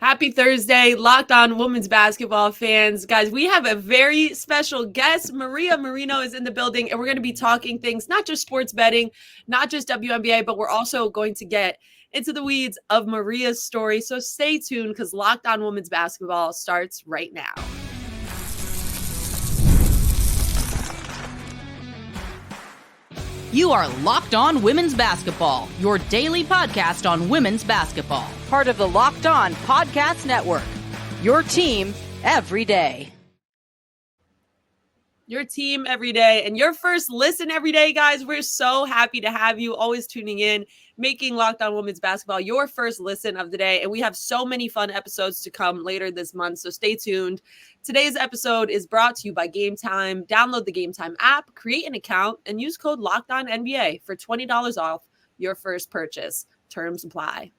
Happy Thursday, Locked On Women's Basketball fans. Guys, we have a very special guest. Marino is in the building, and we're going to be talking things, not just sports betting, not just WNBA, but we're also going to get into the weeds of Maria's story. So stay tuned because Locked On Women's Basketball starts right now. You are Locked On Women's Basketball, your daily podcast on women's basketball. Part of the Locked On Podcast Network, your team every day. Your team every day and your first listen every day, guys. We're so happy to have you always tuning in, making Locked On Women's Basketball your first listen of the day. And we have so many fun episodes to come later this month, so stay tuned. Today's episode is brought to you by Game Time. Download the Game Time app, create an account, and use code LOCKEDONNBA for $20 off your first purchase. Terms apply.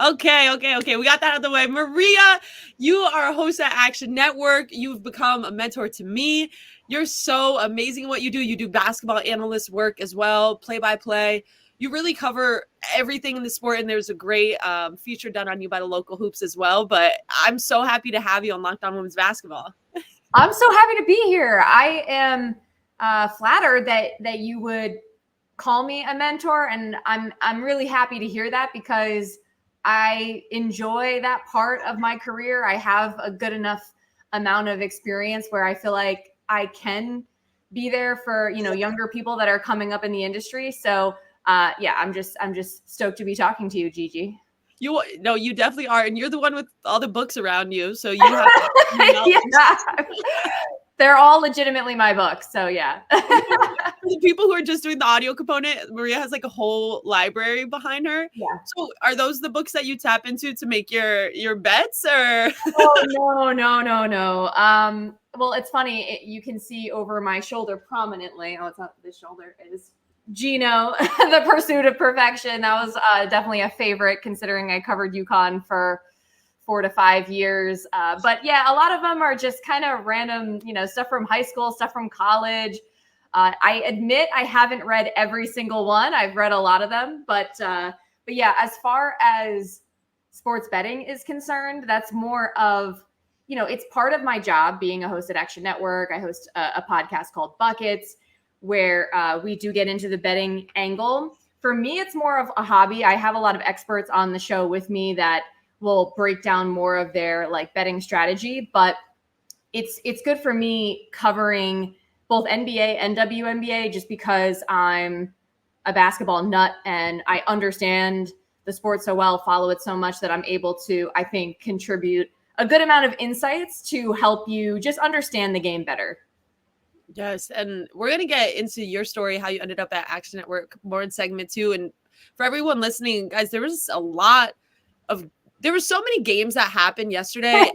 Okay. We got that out of the way. Maria, you are a host at Action Network. You've become a mentor to me. You're so amazing at what you do. You do basketball analyst work as well, play-by-play. You really cover everything in the sport, and there's a great feature done on you by the local hoops as well. But I'm so happy to have you on Locked On Women's Basketball. I'm so happy to be here. I am flattered that you would call me a mentor, and I'm really happy to hear that because I enjoy that part of my career. I have a good enough amount of experience where I feel like I can be there for, younger people that are coming up in the industry. So I'm just stoked to be talking to you, Gigi. You definitely are. And you're the one with all the books around you. So you have yeah. They're all legitimately my books. So yeah. The people who are just doing the audio component, Maria has like a whole library behind her. Yeah. So are those the books that you tap into to make your bets or? Oh, no. Well, it's funny. You can see over my shoulder prominently. Oh, it's not this shoulder. It is Gino, The Pursuit of Perfection. That was definitely a favorite considering I covered UConn for 4 to 5 years. But yeah, a lot of them are just kind of random, stuff from high school, stuff from college. I admit I haven't read every single one. I've read a lot of them, but yeah, as far as sports betting is concerned, that's more of, it's part of my job being a host at Action Network. I host a podcast called Buckets where we do get into the betting angle. For me, it's more of a hobby. I have a lot of experts on the show with me that will break down more of their betting strategy, but it's good for me covering both NBA and WNBA just because I'm a basketball nut and I understand the sport so well, follow it so much that I'm able to, I think, contribute a good amount of insights to help you just understand the game better. Yes, and we're going to get into your story, how you ended up at Action Network more in segment 2. And for everyone listening, guys, there was so many games that happened yesterday.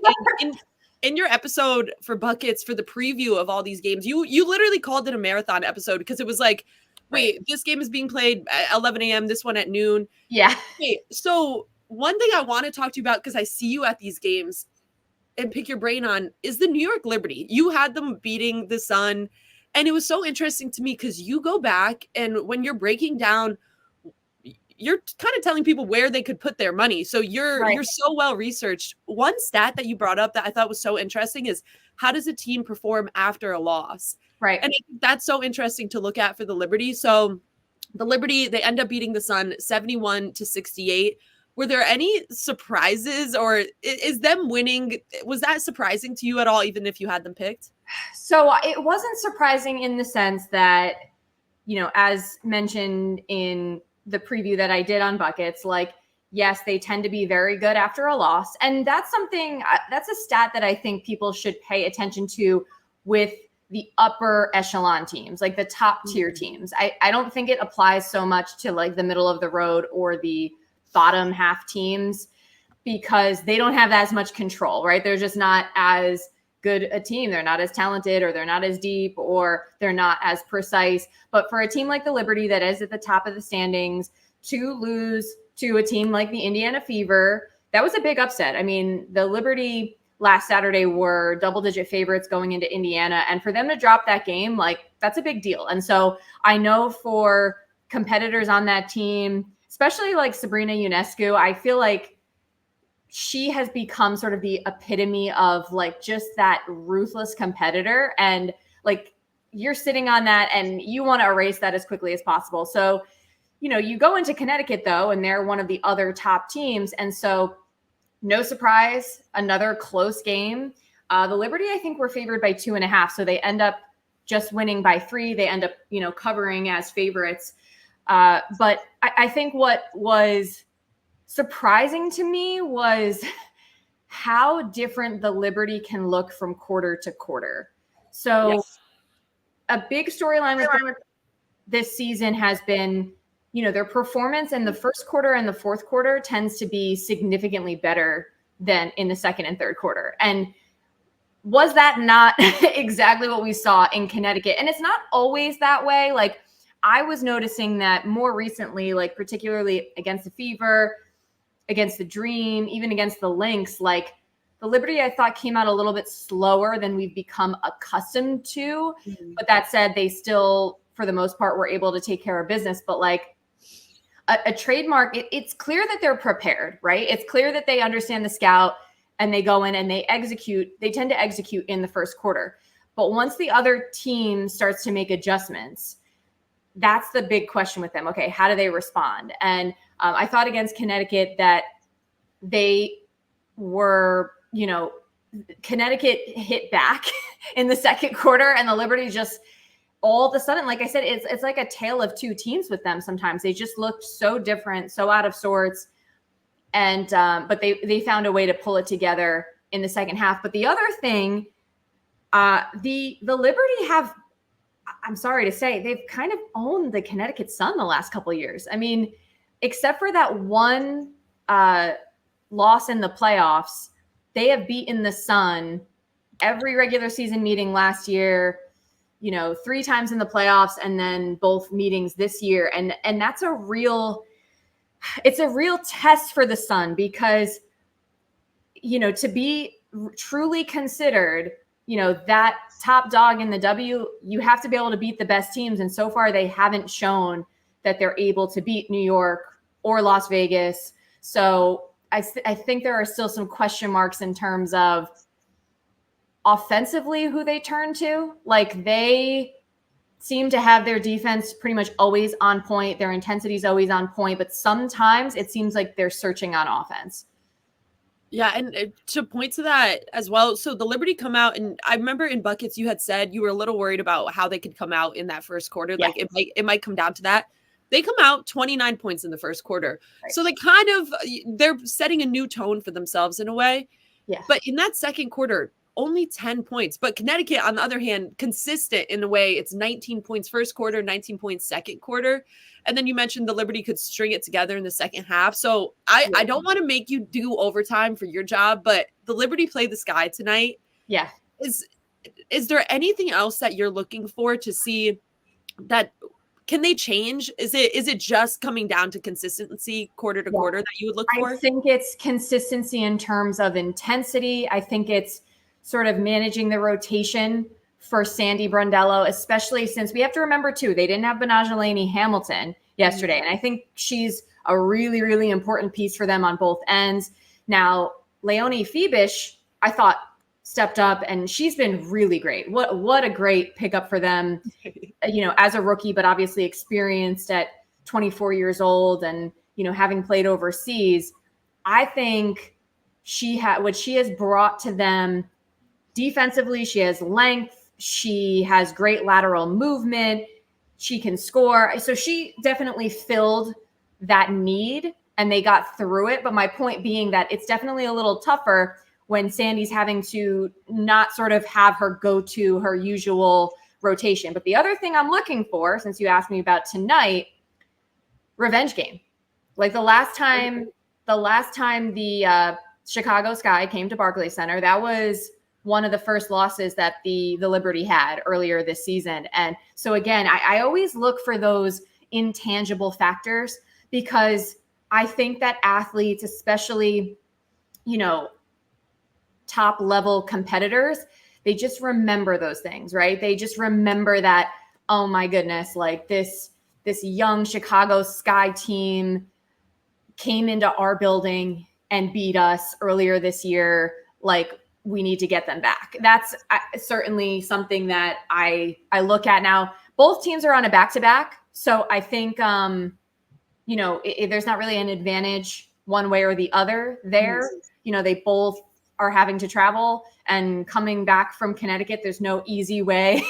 In your episode for Buckets, for the preview of all these games, you literally called it a marathon episode because it was like, wait, this game is being played at 11 a.m., this one at noon. Yeah. Wait, so one thing I want to talk to you about, because I see you at these games and pick your brain on, is the New York Liberty. You had them beating the Sun, and it was so interesting to me because you go back and when you're breaking down, you're kind of telling people where they could put their money. So you're so well researched. One stat that you brought up that I thought was so interesting is how does a team perform after a loss? Right. And that's so interesting to look at for the Liberty. So the Liberty, they end up beating the Sun 71-68. Were there any surprises, or is them winning, was that surprising to you at all, even if you had them picked? So it wasn't surprising in the sense that, as mentioned in the preview that I did on Buckets, yes, they tend to be very good after a loss. And that's a stat that I think people should pay attention to with the upper echelon teams, like the top tier teams. I don't think it applies so much to the middle of the road or the bottom half teams because they don't have as much control, right? They're just not as good a team. They're not as talented, or they're not as deep, or they're not as precise. But for a team like the Liberty that is at the top of the standings to lose to a team like the Indiana Fever, that was a big upset. I mean, the Liberty last Saturday were double-digit favorites going into Indiana, and for them to drop that game, that's a big deal. And so I know for competitors on that team, especially Sabrina Ionescu, I feel like she has become sort of the epitome of like just that ruthless competitor. And like you're sitting on that and you want to erase that as quickly as possible. So, you go into Connecticut though, and they're one of the other top teams. And so no surprise, another close game. The Liberty, I think, were favored by 2.5. So they end up just winning by 3. They end up, covering as favorites. But I think what was surprising to me was how different the Liberty can look from quarter to quarter. So Yes. a big storyline with this season has been, their performance in the first quarter and the fourth quarter tends to be significantly better than in the second and third quarter. And was that not exactly what we saw in Connecticut? And it's not always that way. Like I was noticing that more recently, like particularly against the Fever, against the Dream, even against the Lynx, like the Liberty, I thought came out a little bit slower than we've become accustomed to. Mm-hmm. But that said, they still, for the most part, were able to take care of business. But like a trademark, it's clear that they're prepared, right? It's clear that they understand the scout and they go in and they tend to execute in the first quarter. But once the other team starts to make adjustments, that's the big question with them. Okay, how do they respond? And I thought against Connecticut that they were, Connecticut hit back in the second quarter and the Liberty just all of a sudden, like I said, it's like a tale of two teams with them sometimes. They just looked so different, so out of sorts. And but they found a way to pull it together in the second half. But the other thing, the Liberty have, I'm sorry to say, they've kind of owned the Connecticut Sun the last couple of years. I mean, except for that one loss in the playoffs, they have beaten the Sun every regular season meeting last year, 3 times in the playoffs, and then both meetings this year. And that's it's a real test for the Sun because, to be truly considered, that top dog in the W, you have to be able to beat the best teams. And so far they haven't shown that they're able to beat New York or Las Vegas. So I think there are still some question marks in terms of offensively who they turn to. Like they seem to have their defense pretty much always on point. Their intensity is always on point, but sometimes it seems like they're searching on offense. Yeah, and to point to that as well, so the Liberty come out, and I remember in Buckets you had said you were a little worried about how they could come out in that first quarter. Yeah. Like it might come down to that. They come out 29 points in the first quarter. Right. So they're setting a new tone for themselves in a way. Yeah. But in that second quarter, only 10 points. But Connecticut, on the other hand, consistent in a way. It's 19 points first quarter, 19 points second quarter. And then you mentioned the Liberty could string it together in the second half. So I don't want to make you do overtime for your job, but the Liberty played the Sky tonight. Yeah. Is there anything else that you're looking for to see that can they change? Is it just coming down to consistency quarter to quarter that you would look for? I think it's consistency in terms of intensity. I think it's sort of managing the rotation for Sandy Brondello, especially since we have to remember too, they didn't have Benajolani Hamilton yesterday. And I think she's a really, really important piece for them on both ends. Now, Leonie Fibish, I thought stepped up and she's been really great. What a great pickup for them, as a rookie, but obviously experienced at 24 years old and, having played overseas. I think what she has brought to them defensively, she has length. She has great lateral movement. She can score. So she definitely filled that need and they got through it. But my point being that it's definitely a little tougher when Sandy's having to not sort of have her go to her usual rotation. But the other thing I'm looking for, since you asked me about tonight, revenge game. Like the last time the Chicago Sky came to Barclays Center, that was one of the first losses that the Liberty had earlier this season. And so again, I always look for those intangible factors because I think that athletes, especially, top level competitors, they just remember those things, right? They just remember that, oh my goodness, like this young Chicago Sky team came into our building and beat us earlier this year. Like, we need to get them back. That's certainly something that I look at now. Both teams are on a back-to-back. So I think, you know, there's not really an advantage one way or the other there. You know, they both are having to travel, and coming back from Connecticut, there's no easy way.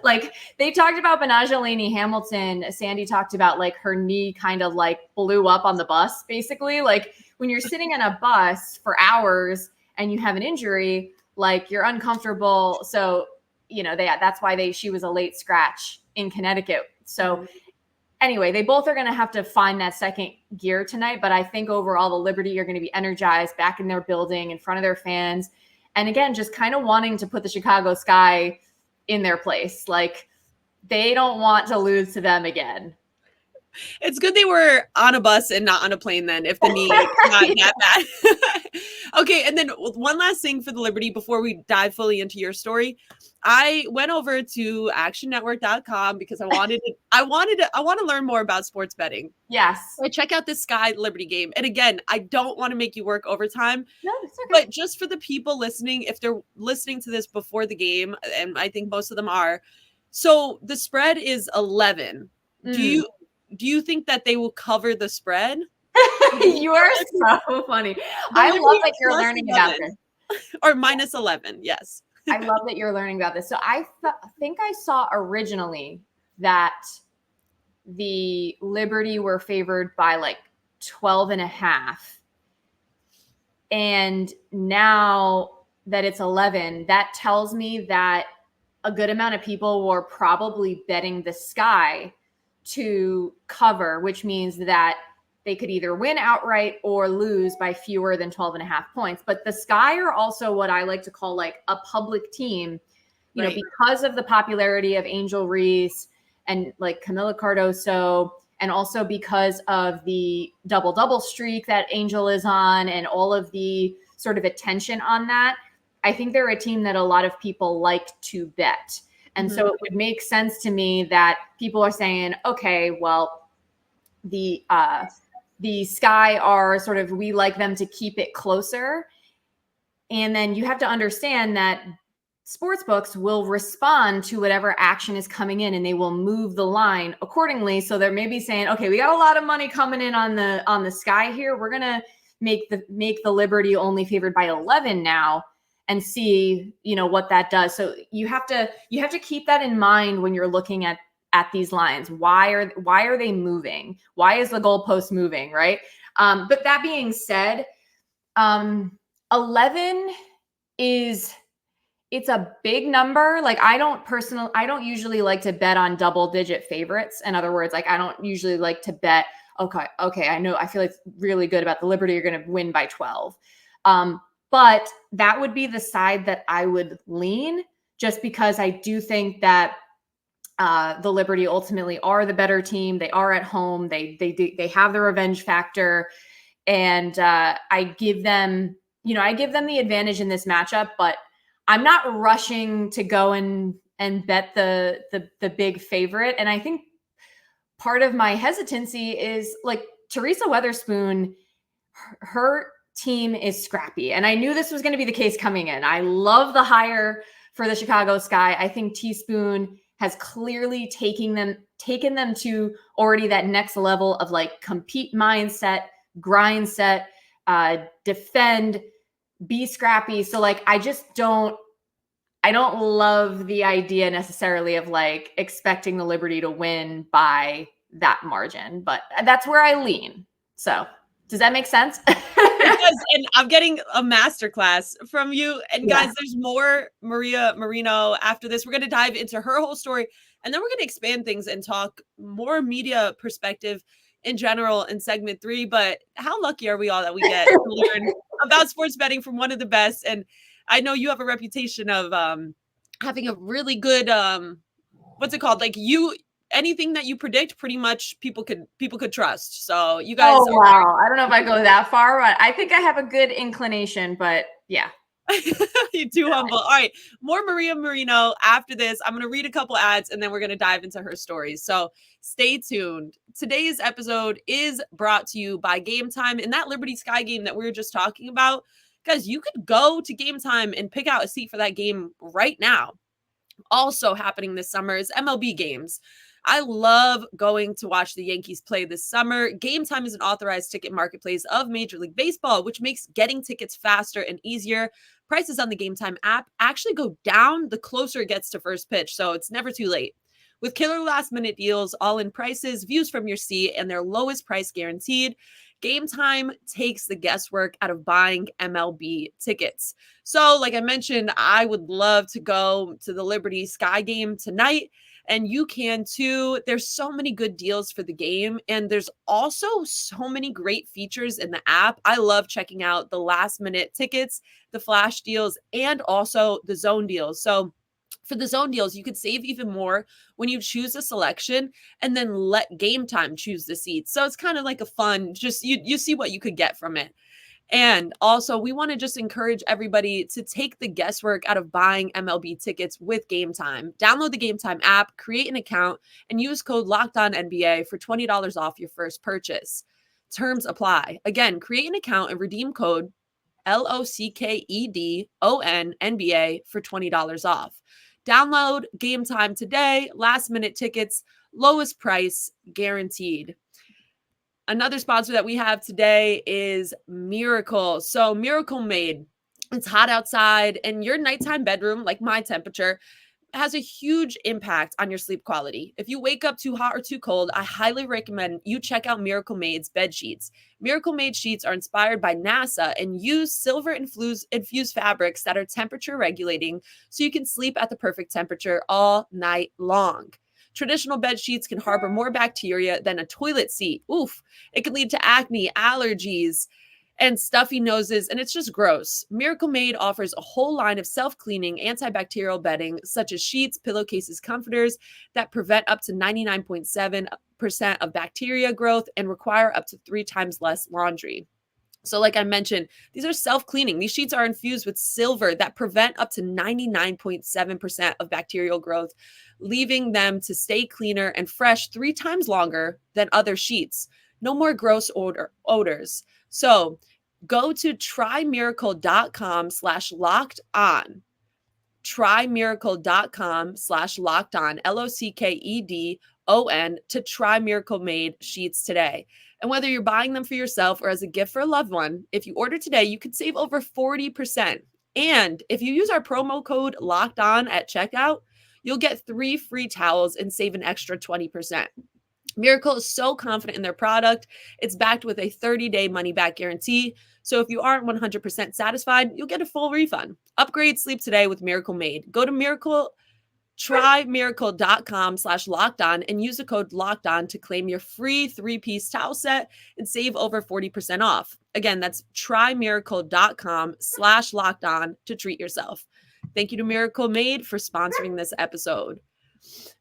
Like, they talked about Benajelani Hamilton. Sandy talked about like her knee kind of like blew up on the bus, basically. Like, when you're sitting on a bus for hours and you have an injury, like, you're uncomfortable. So, you know, that's why she was a late scratch in Connecticut. So anyway, they both are going to have to find that second gear tonight. But I think overall the Liberty are going to be energized back in their building in front of their fans. And again, just kind of wanting to put the Chicago Sky in their place. Like, they don't want to lose to them again. It's good they were on a bus and not on a plane then, if the knee is not that bad. Okay, and then one last thing for the Liberty before we dive fully into your story. I went over to actionnetwork.com because I want to learn more about sports betting. Yes. I check out this Sky Liberty game. And again, I don't want to make you work overtime. No, it's okay. But just for the people listening, if they're listening to this before the game, and I think most of them are, so the spread is 11. Do you think that they will cover the spread? You are so funny. I love that you're learning 11. about this. Or minus 11, yes. I love that you're learning about this. So I think I saw originally that the Liberty were favored by like 12 and a half. And now that it's 11, that tells me that a good amount of people were probably betting the Sky to cover, which means that they could either win outright or lose by fewer than 12 and a half points. But the Sky are also what I like to call like a public team, you know, because of the popularity of Angel Reese and like Camila Cardoso, and also because of the double-double streak that Angel is on and all of the sort of attention on that. I think they're a team that a lot of people like to bet. And so it would make sense to me that people are saying, okay, well, the Sky are sort of, we like them to keep it closer. And then you have to understand that sports books will respond to whatever action is coming in, and they will move the line accordingly. So they're maybe saying, okay, we got a lot of money coming in on the Sky here. We're going to make the Liberty only favored by 11 now, and see, you know, what that does. So you have to keep that in mind when you're looking at these lines. Why are they moving? Why is the goalpost moving? Right. But that being said, 11 it's a big number. Like, I don't usually like to bet on double-digit favorites. In other words, like, I don't usually like to bet, okay, I feel like really good about the Liberty are going to win by 12. But that would be the side that I would lean, just because I do think that the Liberty ultimately are the better team. They are at home. They have the revenge factor, and I give them the advantage in this matchup. But I'm not rushing to go and bet the big favorite. And I think part of my hesitancy is like Teresa Weatherspoon, her team is scrappy. And I knew this was going to be the case coming in. I love the hire for the Chicago Sky. I think Teaspoon has clearly taken them to already that next level of like compete mindset, grind set, defend, be scrappy. So like, I don't love the idea necessarily of like expecting the Liberty to win by that margin, but that's where I lean. So does that make sense? It does, and I'm getting a masterclass from you. And guys, there's more Marino after this. We're going to dive into her whole story, and then we're going to expand things and talk more media perspective in general in segment 3. But how lucky are we all that we get to learn about sports betting from one of the best? And I know you have a reputation of having a really good what's it called? Like, anything that you predict, pretty much people could trust. So you guys. Oh, wow. I don't know if I go that far, but I think I have a good inclination, but yeah. You're too humble. All right. More Maria Marino after this. I'm going to read a couple ads and then we're going to dive into her stories. So stay tuned. Today's episode is brought to you by Game Time. And that Liberty Sky game that we were just talking about, guys, you could go to Game Time and pick out a seat for that game right now. Also happening this summer is MLB games. I love going to watch the Yankees play this summer. Game Time is an authorized ticket marketplace of Major League Baseball, which makes getting tickets faster and easier. Prices on the Game Time app actually go down the closer it gets to first pitch, so it's never too late. With killer last-minute deals, all-in prices, views from your seat, and their lowest price guaranteed, Game Time takes the guesswork out of buying MLB tickets. So, like I mentioned, I would love to go to the Liberty Sky game tonight. And you can too. There's so many good deals for the game. And there's also so many great features in the app. I love checking out the last minute tickets, the flash deals, and also the zone deals. So for the zone deals, you could save even more when you choose a selection and then let Game Time choose the seats. So it's kind of like a fun, just you see what you could get from it. And also, we want to just encourage everybody to take the guesswork out of buying MLB tickets with Game Time. Download the Game Time app, create an account, and use code LOCKEDONNBA for $20 off your first purchase. Terms apply. Again, create an account and redeem code LOCKEDONNBA for $20 off. Download Game Time today. Last minute tickets, lowest price guaranteed. Another sponsor that we have today is Miracle. So Miracle Made, it's hot outside and your nighttime bedroom, like my temperature, has a huge impact on your sleep quality. If you wake up too hot or too cold, I highly recommend you check out Miracle Made's bed sheets. Miracle Made sheets are inspired by NASA and use silver infused fabrics that are temperature regulating so you can sleep at the perfect temperature all night long. Traditional bed sheets can harbor more bacteria than a toilet seat. Oof. It can lead to acne, allergies, and stuffy noses, and it's just gross. Miracle Made offers a whole line of self-cleaning antibacterial bedding, such as sheets, pillowcases, comforters that prevent up to 99.7% of bacteria growth and require up to 3 times less laundry. So like I mentioned, these are self-cleaning. These sheets are infused with silver that prevent up to 99.7% of bacterial growth, leaving them to stay cleaner and fresh 3 times longer than other sheets. No more gross odors. So go to trymiracle.com/locked-on. trymiracle.com/locked-on, LOCKEDON, to try Miracle Made sheets today. And whether you're buying them for yourself or as a gift for a loved one, if you order today, you could save over 40%. And if you use our promo code Locked On at checkout, you'll get 3 free towels and save an extra 20%. Miracle is so confident in their product. It's backed with a 30-day money-back guarantee. So if you aren't 100% satisfied, you'll get a full refund. Upgrade sleep today with Miracle Made. Go to trymiracle.com/locked-on and use the code LOCKED-ON to claim your free 3-piece towel set and save over 40% off. Again, that's trymiracle.com/locked-on to treat yourself. Thank you to Miracle Made for sponsoring this episode.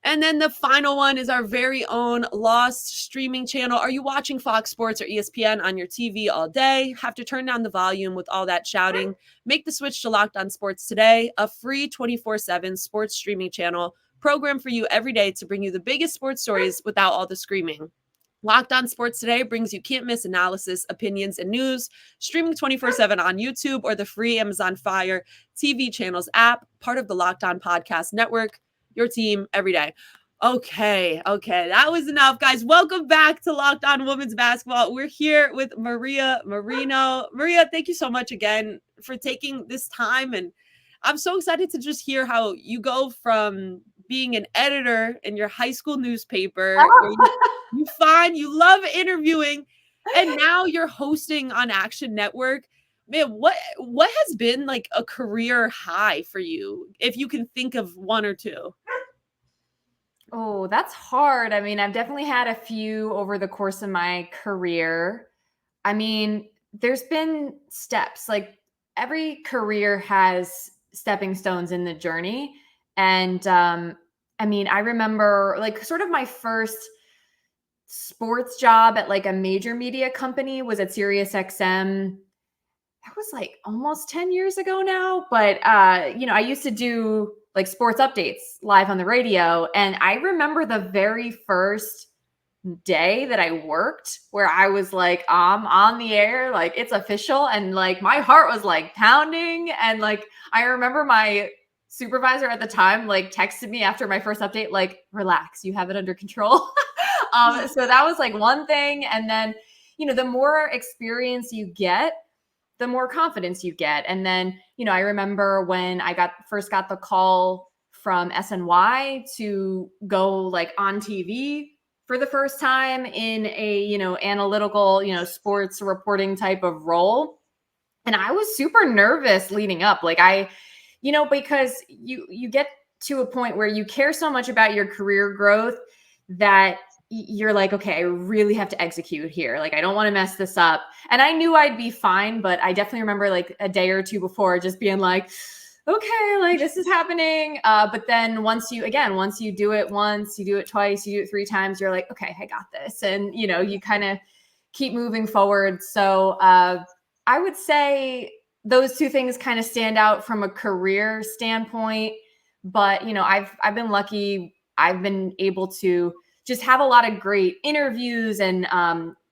And then the final one is our very own Lost streaming channel. Are you watching Fox Sports or ESPN on your TV all day? Have to turn down the volume with all that shouting? Make the switch to Locked On Sports today, a free 24/7 sports streaming channel programmed for you every day to bring you the biggest sports stories without all the screaming. Locked On Sports Today brings you can't-miss analysis, opinions, and news, streaming 24/7 on YouTube or the free Amazon Fire TV channels app, part of the Locked On Podcast Network. Your team every day. Okay. That was enough, guys. Welcome back to Locked On Women's Basketball. We're here with Maria Marino. Maria, thank you so much again for taking this time. And I'm so excited to just hear how you go from being an editor in your high school newspaper, where you love interviewing, and now you're hosting on Action Network. Man, what has been like a career high for you, if you can think of one or two? Oh, that's hard. I mean, I've definitely had a few over the course of my career. I mean, there's been steps. Like every career has stepping stones in the journey. And I mean, I remember like sort of my first sports job at like a major media company was at SiriusXM. that was like almost 10 years ago now. But, I used to do like sports updates live on the radio. And I remember the very first day that I worked where I was like, I'm on the air, like it's official. And like my heart was like pounding. And like, I remember my supervisor at the time, like texted me after my first update, like, relax, you have it under control. So that was like one thing. And then, the more experience you get, the more confidence you get. And then, I remember when I first got the call from SNY to go like on TV for the first time in a, analytical, sports reporting type of role. And I was super nervous leading up. Like because you get to a point where you care so much about your career growth that you're like, okay, I really have to execute here. Like, I don't want to mess this up. And I knew I'd be fine, but I definitely remember like a day or two before just being like, okay, like this is happening. But then once you do it once, you do it twice, you do it 3 times, you're like, okay, I got this. And, you kind of keep moving forward. So I would say those 2 things kind of stand out from a career standpoint. But, I've been lucky. I've been able to just have a lot of great interviews and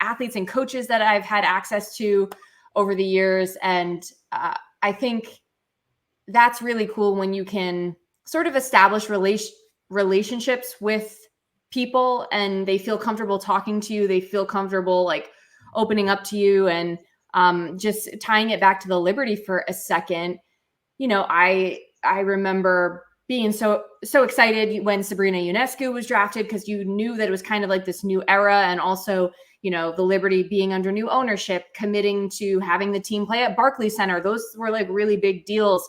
athletes and coaches that I've had access to over the years. And I think that's really cool when you can sort of establish relationships with people and they feel comfortable talking to you. They feel comfortable like opening up to you. And just tying it back to the Liberty for a second, I remember being so excited when Sabrina Ionescu was drafted, because you knew that it was kind of like this new era. And also, the Liberty being under new ownership, committing to having the team play at Barclays Center. Those were like really big deals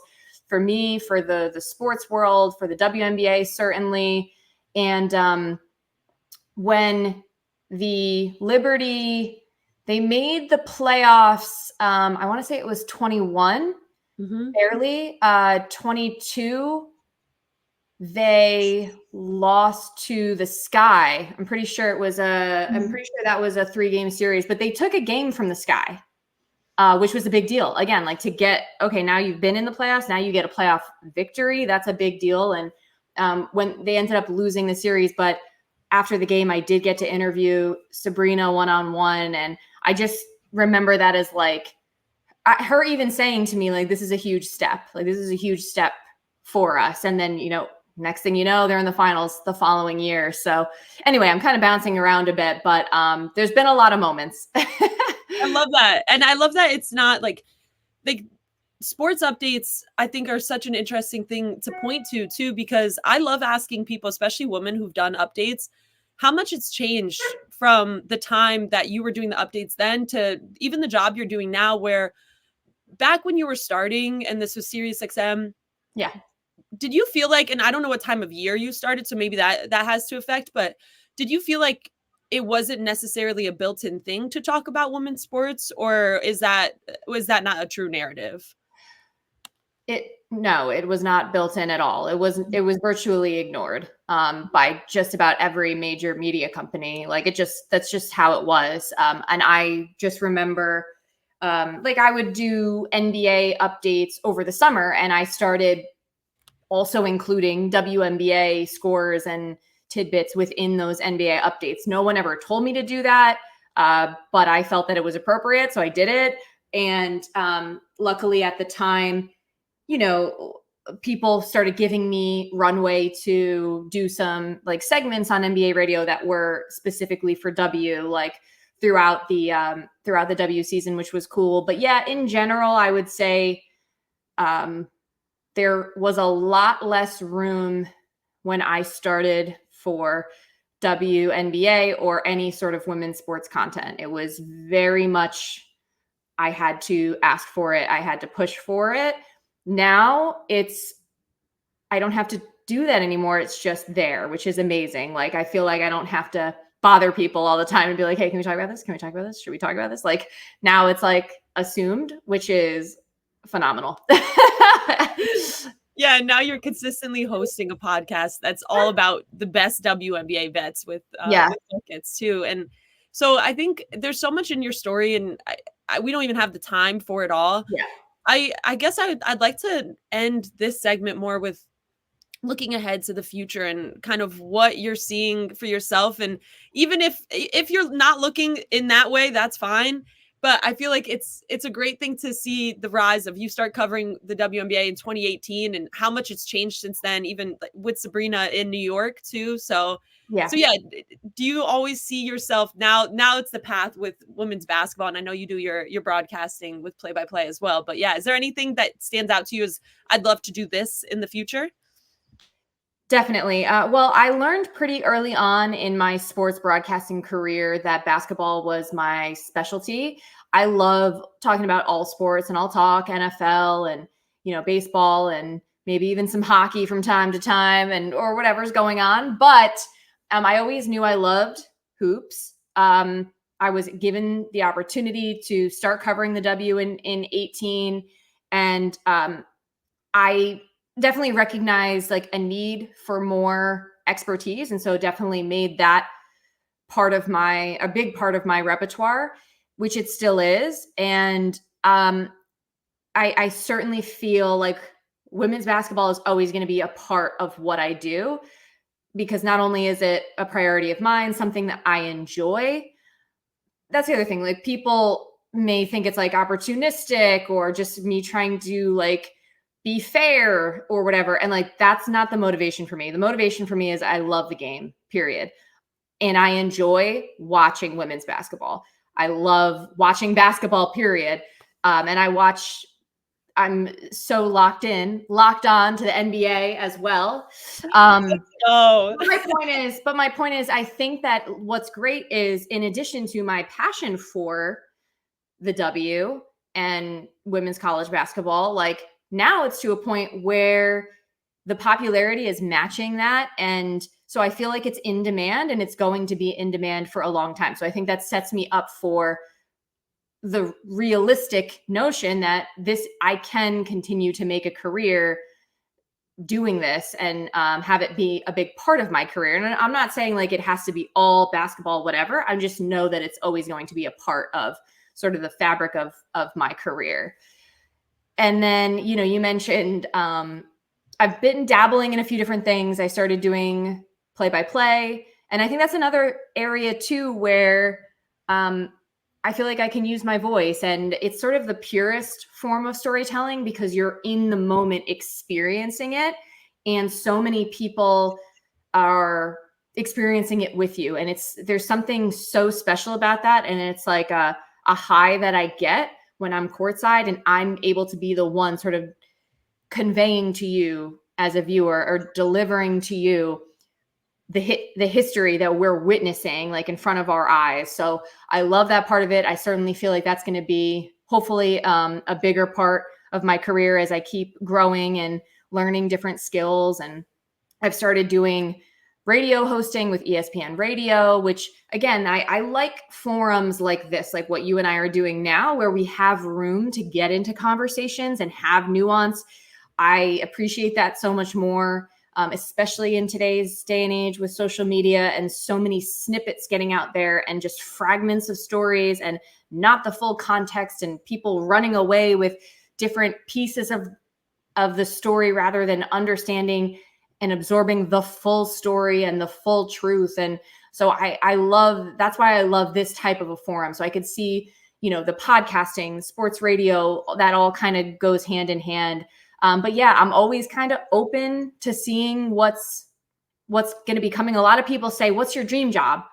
for me, for the sports world, for the WNBA, certainly. And when the Liberty, they made the playoffs, I want to say it was 21, barely, 22, they lost to the Sky. I'm pretty sure that was a 3-game series, but they took a game from the Sky, which was a big deal. Again, like to get, okay, now you've been in the playoffs, now you get a playoff victory. That's a big deal. And when they ended up losing the series, but after the game, I did get to interview Sabrina one-on-one. And I just remember that as like her even saying to me, like, this is a huge step. Like, this is a huge step for us. And then, next thing you know, they're in the finals the following year. So anyway, I'm kind of bouncing around a bit, but there's been a lot of moments. I love that. And I love that it's not like sports updates, I think, are such an interesting thing to point to too, because I love asking people, especially women who've done updates, how much it's changed from the time that you were doing the updates then to even the job you're doing now, where back when you were starting and this was SiriusXM. Yeah. Did you feel like, and I don't know what time of year you started, so maybe that has to affect, but did you feel like it wasn't necessarily a built-in thing to talk about women's sports, or was that not a true narrative? No, it was not built in at all. It was virtually ignored by just about every major media company. Like that's just how it was. And I just remember like I would do NBA updates over the summer, and I started also including WNBA scores and tidbits within those NBA updates. No one ever told me to do that, but I felt that it was appropriate, so I did it. And luckily at the time, people started giving me runway to do some like segments on NBA radio that were specifically for W, like throughout the W season, which was cool. But yeah, in general, I would say there was a lot less room when I started for WNBA or any sort of women's sports content. It was very much, I had to ask for it. I had to push for it. Now I don't have to do that anymore. It's just there, which is amazing. Like, I feel like I don't have to bother people all the time and be like, hey, can we talk about this? Can we talk about this? Should we talk about this? Like, now it's like assumed, which is phenomenal. Yeah, now you're consistently hosting a podcast that's all about the best WNBA vets with buckets too. And so I think there's so much in your story, and we don't even have the time for it all. Yeah. I guess I'd like to end this segment more with looking ahead to the future and kind of what you're seeing for yourself. And even if you're not looking in that way, that's fine. But I feel like it's a great thing to see the rise of, you start covering the WNBA in 2018 and how much it's changed since then, even with Sabrina in New York too. So yeah, do you always see yourself now it's the path with women's basketball, and I know you do your broadcasting with play-by-play as well, but yeah, is there anything that stands out to you as, I'd love to do this in the future? Definitely. Well, I learned pretty early on in my sports broadcasting career that basketball was my specialty. I love talking about all sports, and I'll talk NFL and, baseball and maybe even some hockey from time to time, and or whatever's going on. But I always knew I loved hoops. I was given the opportunity to start covering the W in 18, and I definitely recognized like a need for more expertise. And so definitely made that a big part of my repertoire, which it still is. And I certainly feel like women's basketball is always going to be a part of what I do, because not only is it a priority of mine, something that I enjoy. That's the other thing. Like, people may think it's like opportunistic or just me trying to like be fair or whatever. And like, that's not the motivation for me. The motivation for me is I love the game, period. And I enjoy watching women's basketball. I love watching basketball, period. And I'm so locked on to the NBA as well. But my point is, I think that what's great is, in addition to my passion for the W and women's college basketball, like, now it's to a point where the popularity is matching that. And so I feel like it's in demand, and it's going to be in demand for a long time. So I think that sets me up for the realistic notion that I can continue to make a career doing this and have it be a big part of my career. And I'm not saying like it has to be all basketball, whatever. I just know that it's always going to be a part of sort of the fabric of my career. And then, you mentioned, I've been dabbling in a few different things. I started doing play-by-play. And I think that's another area too, where I feel like I can use my voice, and it's sort of the purest form of storytelling because you're in the moment experiencing it. And so many people are experiencing it with you. And there's something so special about that. And it's like a high that I get when I'm courtside and I'm able to be the one sort of conveying to you as a viewer, or delivering to you the history that we're witnessing like in front of our eyes. So I love that part of it. I certainly feel like that's going to be hopefully a bigger part of my career as I keep growing and learning different skills. And I've started doing radio hosting with ESPN Radio, which again, I like forums like this, like what you and I are doing now, where we have room to get into conversations and have nuance. I appreciate that so much more, especially in today's day and age with social media and so many snippets getting out there and just fragments of stories and not the full context, and people running away with different pieces of the story rather than understanding and absorbing the full story and the full truth. And so that's why I love this type of a forum. So I could see, the podcasting, sports radio, that all kind of goes hand in hand. But yeah, I'm always kind of open to seeing what's going to be coming. A lot of people say, what's your dream job?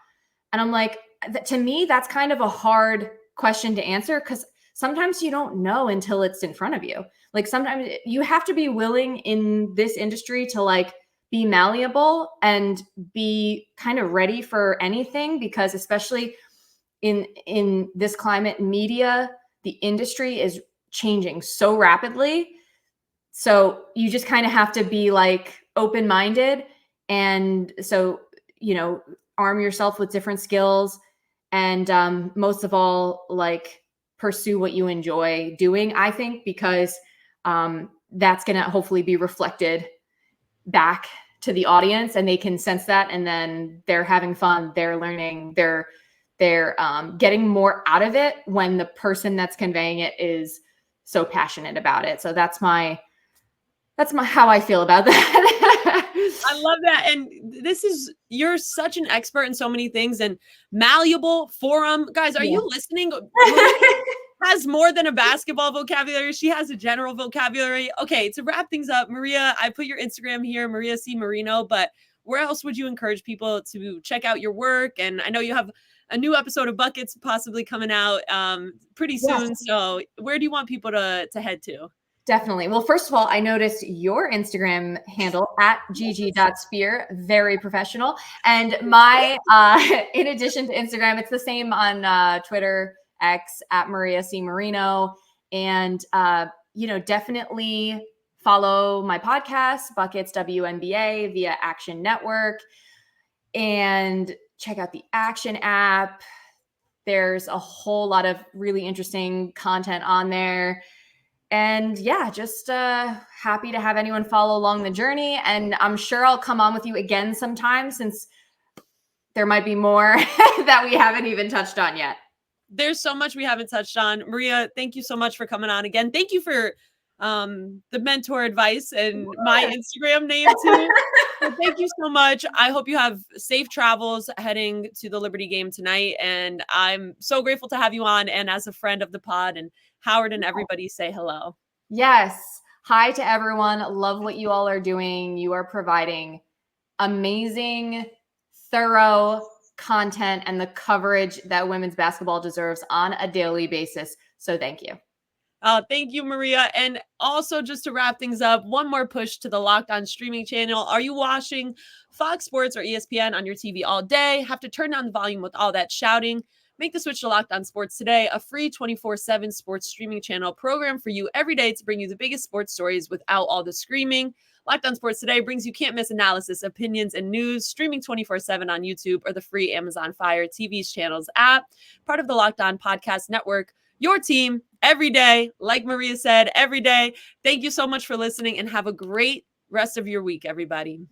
And I'm like, to me, that's kind of a hard question to answer, because sometimes you don't know until it's in front of you. Like, sometimes you have to be willing in this industry to like be malleable and be kind of ready for anything, because especially in this climate, media, the industry is changing so rapidly. So you just kind of have to be like open-minded. And so, arm yourself with different skills, and most of all, like, pursue what you enjoy doing, I think, because that's going to hopefully be reflected back to the audience, and they can sense that. And then they're having fun, they're learning, they're they're getting more out of it when the person that's conveying it is so passionate about it. So that's how I feel about that. I love that. And you're such an expert in so many things, and malleable forum. Guys, are you listening? Has more than a basketball vocabulary. She has a general vocabulary. Okay, to wrap things up, Maria, I put your Instagram here, Maria C. Marino, but where else would you encourage people to check out your work? And I know you have a new episode of Buckets possibly coming out pretty soon. Yes. So where do you want people to head to? Definitely. Well, first of all, I noticed your Instagram handle at Gigi.Speer, very professional. And my, in addition to Instagram, it's the same on Twitter, X, at Maria C. Marino. And, definitely follow my podcast, Buckets WNBA via Action Network, and check out the Action app. There's a whole lot of really interesting content on there. And yeah, just happy to have anyone follow along the journey. And I'm sure I'll come on with you again sometime, since there might be more that we haven't even touched on yet. There's so much we haven't touched on. Maria, thank you so much for coming on again. Thank you for the mentor advice and my Instagram name too. So thank you so much. I hope you have safe travels heading to the Liberty game tonight. And I'm so grateful to have you on, and as a friend of the pod, and Howard and everybody say hello. Yes. Hi to everyone. Love what you all are doing. You are providing amazing, thorough content and the coverage that women's basketball deserves on a daily basis. So thank you. Thank you, Maria. And also, just to wrap things up, one more push to the Locked On streaming channel. Are you watching Fox Sports or ESPN on your TV all day? Have to turn down the volume with all that shouting? Make the switch to Locked On Sports today, a free 24/7 sports streaming channel program for you every day to bring you the biggest sports stories without all the screaming. Locked On Sports Today brings you can't-miss analysis, opinions, and news, streaming 24/7 on YouTube or the free Amazon Fire TV's channels app, part of the Locked On Podcast Network. Your team every day, like Maria said, every day. Thank you so much for listening, and have a great rest of your week, everybody.